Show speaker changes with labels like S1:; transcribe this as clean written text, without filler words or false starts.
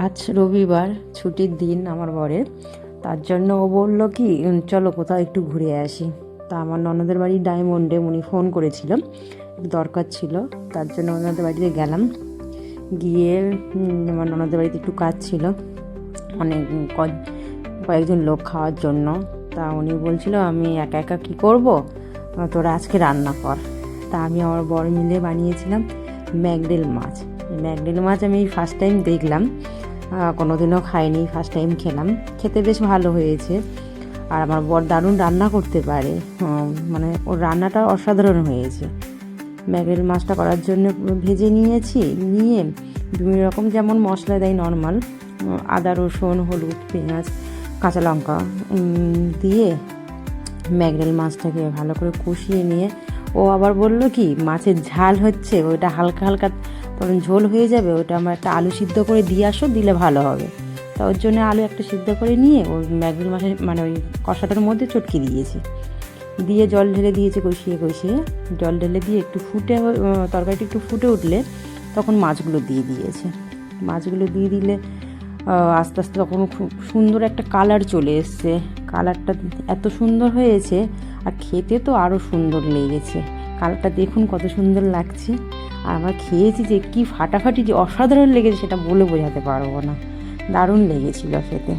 S1: আজ রবিবার, ছুটির দিন আমার বরের। তার জন্য ও বললো কি চলো কোথাও একটু ঘুরে আসি। তা আমার ননদের বাড়ি ডায়মন্ডে উনি ফোন করেছিল, একটু দরকার ছিল, তার জন্য ওনাদের বাড়িতে গেলাম। গিয়ে আমার ননদের বাড়িতে একটু কাজ ছিল, অনেক কয়েকজন লোক খাওয়ার জন্য। তা উনি বলছিল আমি একা একা কী করব, তোরা আজকে রান্না কর। তা আমি আমার বর মিলে বানিয়েছিলাম ম্যাকরেল মাছ। ম্যাকরেল মাছ আমি ফার্স্ট টাইম দেখলাম, কোনো দিনও খাইনি, ফার্স্ট টাইম খেলাম। খেতে বেশ ভালো হয়েছে। আর আমার বর দারুণ রান্না করতে পারে, মানে ওর রান্নাটা অসাধারণ হয়েছে। ম্যাকরেল মাছটা করার জন্য ভেজে নিয়েছি, নিয়ে বিভিন্ন রকম যেমন মশলা দেয় নর্মাল, আদা রসুন হলুদ পেঁয়াজ কাঁচা লঙ্কা দিয়ে ম্যাকরেল মাছটাকে ভালো করে কষিয়ে নিয়ে ও আবার বললো কি মাছের ঝাল হচ্ছে, ওইটা হালকা হালকা তখন ঝোল হয়ে যাবে, ওইটা আমার একটা আলু সিদ্ধ করে দিয়ে আসো, দিলে ভালো হবে। তা ওর জন্য আলু একটা সিদ্ধ করে নিয়ে ওই ম্যাকরেল মাছের মানে ওই কষাটার মধ্যে চটকে দিয়েছি, দিয়ে জল ঢেলে দিয়েছি, কষিয়ে কষিয়ে জল ঢেলে দিয়ে একটু ফুটে তরকারিটা একটু ফুটে উঠলে তখন মাছগুলো দিয়ে দিয়েছে। মাছগুলো দিয়ে দিলে আস্তে আস্তে তখন খুব সুন্দর একটা কালার চলে এসছে। কালারটা এত সুন্দর হয়েছে, আর খেতে তো আরও সুন্দর লেগেছে। কালারটা দেখুন কত সুন্দর লাগছে। আর আমরা খেয়েছি যে কি ফাটাফাটি, যে অসাধারণ লেগেছে সেটা বলে বোঝাতে পারবো না, দারুণ লেগেছিল খেতে।